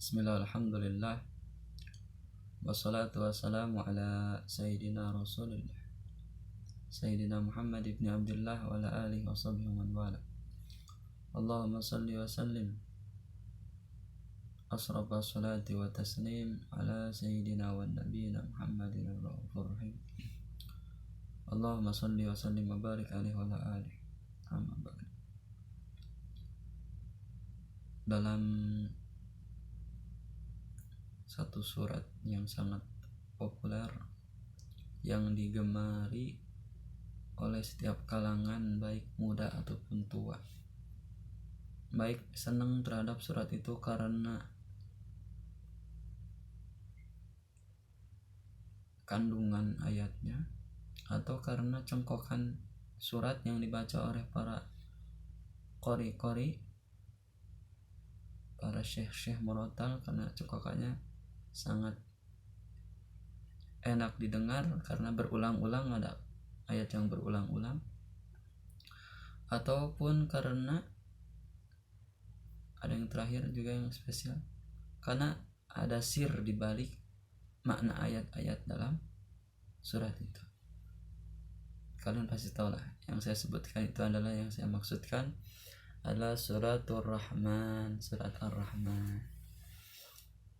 Bismillah, alhamdulillah, wassalatu wassalamu ala Sayyidina Rasulillah Sayyidina Muhammad ibn Abdullah wa ala alihi wa sahbihi wa man wala. Allahumma salli wa sallim asrafa salati wa taslim ala Sayyidina wa nabiyina Muhammadin ar-Rahufur Rahim. Allahumma salli wa sallim wa barik alaihi wa ala alihi. Amma ba'd. Dalam satu surat yang sangat populer yang digemari oleh setiap kalangan, baik muda ataupun tua, baik senang terhadap surat itu karena kandungan ayatnya atau karena cengkokan surat yang dibaca oleh para qori-qori, para syekh-syekh murotal, karena cengkokannya sangat enak didengar karena berulang-ulang, ada ayat yang berulang-ulang, ataupun karena ada yang terakhir juga yang spesial karena ada sir di balik makna ayat-ayat dalam surat itu. Kalian pasti tahu lah, yang saya sebutkan itu adalah, yang saya maksudkan adalah suratul Rahman, surat Ar-Rahman.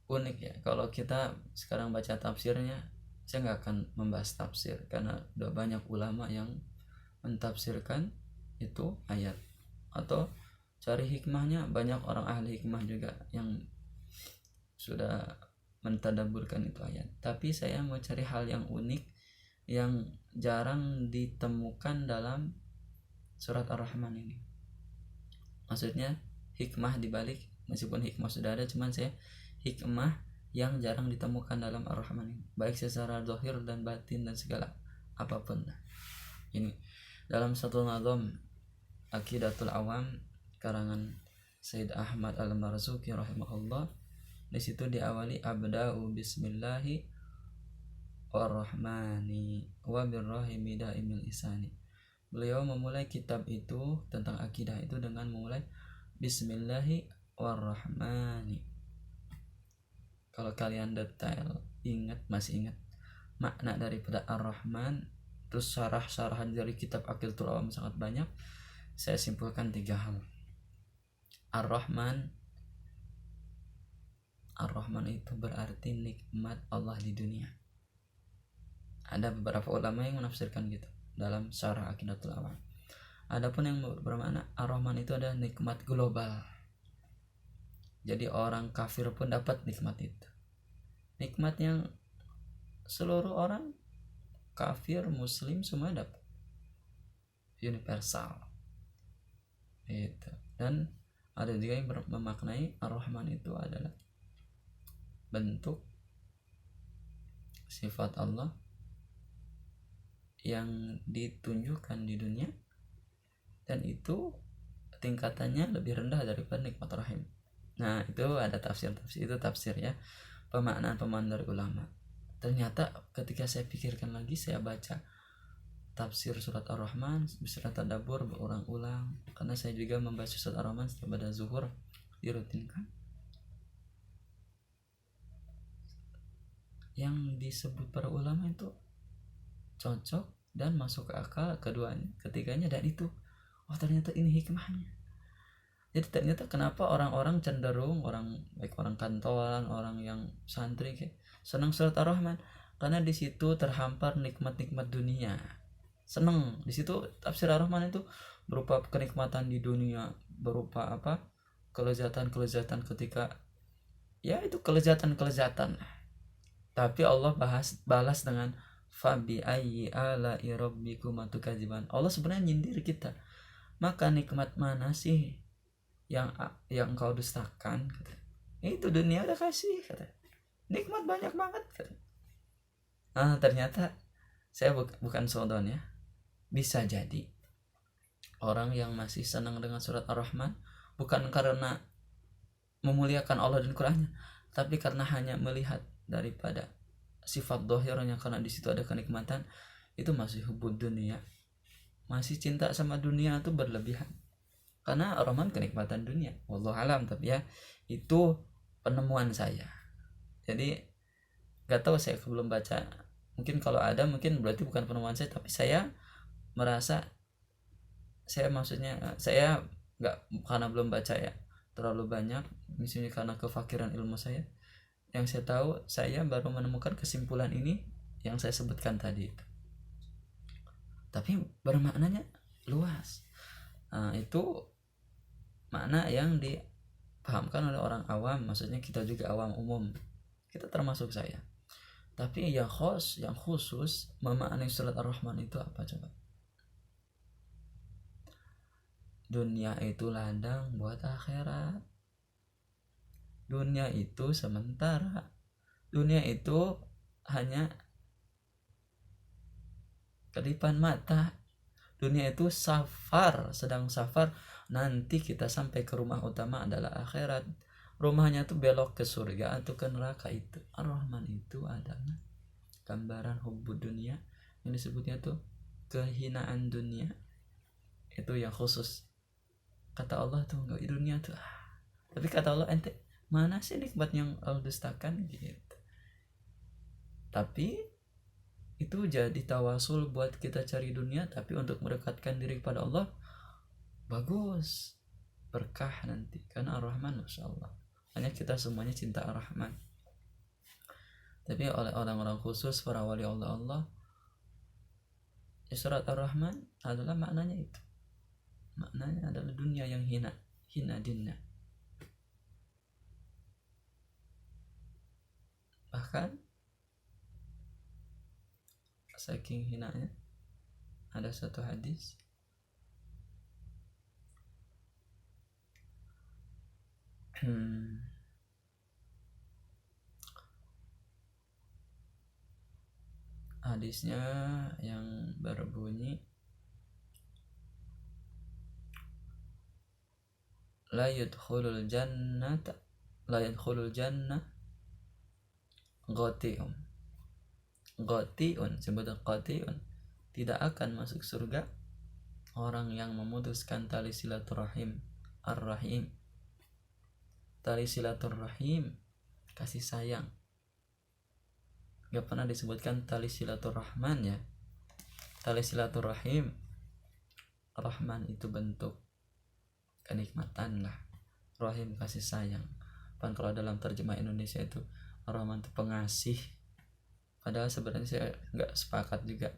Unik ya, kalau kita sekarang baca tafsirnya, saya nggak akan membahas tafsir karena udah banyak ulama yang mentafsirkan itu ayat, atau cari hikmahnya, banyak orang ahli hikmah juga yang sudah mentadabburkan itu ayat. Tapi saya mau cari hal yang unik yang jarang ditemukan dalam surat Ar-Rahman ini. Maksudnya hikmah dibalik, meskipun hikmah sudah ada, cuman saya hikmah yang jarang ditemukan dalam Ar-Rahman ini, baik secara zahir dan batin dan segala apapun. Ini dalam satu nazam Aqidatul Awam karangan Sayyid Ahmad Al-Marzuki rahimahullah, di situ diawali abda'u bismillahi warrahmani wa birrahimi daimil isani. Beliau memulai kitab itu tentang akidah itu dengan memulai bismillahi warrahmani. Kalau kalian detail masih ingat makna daripada Ar-Rahman, terus syarah-syarahan dari kitab Aqidatul Awam sangat banyak, saya simpulkan 3 hal. Ar-Rahman itu berarti nikmat Allah di dunia. Ada beberapa ulama yang menafsirkan gitu dalam syarah Aqidatul Awam. Adapun yang bermakna Ar-Rahman itu adalah nikmat global. Jadi orang kafir pun dapat nikmat itu. Nikmat yang seluruh orang, kafir, muslim, semua dapat. Universal. Itu. Dan ada juga yang memaknai Ar-Rahman itu adalah bentuk sifat Allah yang ditunjukkan di dunia, dan itu tingkatannya lebih rendah daripada nikmat rahim. Nah, itu ada tafsir itu tafsir ya, pemaknaan dari ulama. Ternyata ketika saya pikirkan lagi, saya baca tafsir surat Ar-Rahman secara tadabbur berulang-ulang, karena saya juga membaca surat Ar-Rahman setiap pada zuhur, dirutinkan. Yang disebut para ulama itu cocok dan masuk ke akal ketiganya, dan itu ternyata ini hikmahnya. Jadi ternyata kenapa orang-orang cenderung, baik orang kantoran, orang yang santri senang surat Ar-Rahman, karena di situ terhampar nikmat-nikmat dunia. Senang di situ tafsir Ar-Rahman itu berupa kenikmatan di dunia, berupa kelezatan ketika ya itu kelezatan. Tapi Allah balas dengan fabi ayyi ala'i rabbikuma tukadziban. Allah sebenarnya nyindir kita. Maka nikmat mana sih yang engkau dustakan? Kata. Itu dunia udah kasih, kata. Nikmat banyak banget, kata. Ternyata saya bukan sodon ya. Bisa jadi orang yang masih senang dengan surat Ar-Rahman bukan karena memuliakan Allah dan Qur'annya, tapi karena hanya melihat daripada sifat dohirnya, karena di situ ada kenikmatan, itu masih hubud dunia, masih cinta sama dunia itu berlebihan. Karena Ar-Rahman kenikmatan dunia, wallahu alam, tapi ya itu penemuan saya. Jadi gak tahu, saya belum baca, mungkin kalau ada mungkin berarti bukan penemuan saya, tapi saya merasa, saya maksudnya saya nggak, karena belum baca ya terlalu banyak, misalnya karena kefakiran ilmu saya. Yang saya tahu, saya baru menemukan kesimpulan ini yang saya sebutkan tadi itu, tapi bermaknanya luas. Itu makna yang dipahamkan oleh orang awam, maksudnya kita juga awam umum, kita termasuk saya. Tapi yang khusus memaknai surat Ar-Rahman itu apa coba? Dunia itu ladang buat akhirat. Dunia itu sementara. Dunia itu hanya kedipan mata. Dunia itu safar, sedang safar. Nanti kita sampai ke rumah utama adalah akhirat. Rumahnya tuh belok ke surga atau ke neraka. Itu Ar-Rahman itu adalah gambaran hubbud dunia, yang disebutnya tuh kehinaan dunia. Itu yang khusus. Kata Allah tuh enggak, dunia tuh tapi kata Allah, ente mana sih nikmat yang Allah dustakan gitu. Tapi itu jadi tawasul buat kita cari dunia, tapi untuk mendekatkan diri kepada Allah bagus, berkah nanti, karena Ar-Rahman Masya Allah. Hanya kita semuanya cinta Ar-Rahman, tapi oleh orang-orang khusus, para wali Allah, surat Ar-Rahman adalah maknanya itu. Maknanya adalah dunia yang hina dinnya. Bahkan saking hinanya, ada satu hadis, hadisnya yang berbunyi, la yadkhulul jannah Qati'un, sebutan qati'un, tidak akan masuk surga orang yang memutuskan tali silaturahim. Ar-Rahim, tali silaturahim, kasih sayang. Gak pernah disebutkan tali silaturahman ya. Tali silaturahim, Rahman itu bentuk kenikmatan lah, Rahim kasih sayang. Pan kalau dalam terjemah Indonesia itu Rahman itu pengasih, padahal sebenarnya saya nggak sepakat juga,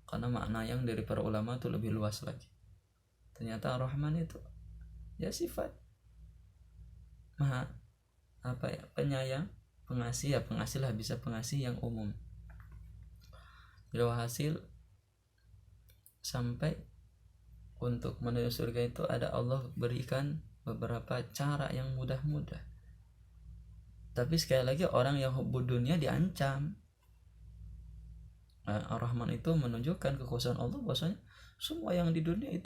karena makna yang dari para ulama itu lebih luas lagi. Ternyata Rahman itu ya sifat maha penyayang, pengasih, ya pengasih lah, bisa pengasih yang umum. Jadi hasil sampai untuk menuju surga itu ada Allah berikan beberapa cara yang mudah-mudah. Tapi sekali lagi, orang yang hubbud dunia diancam. Ar-Rahman itu menunjukkan kekuasaan Allah, bahwasanya semua yang di dunia itu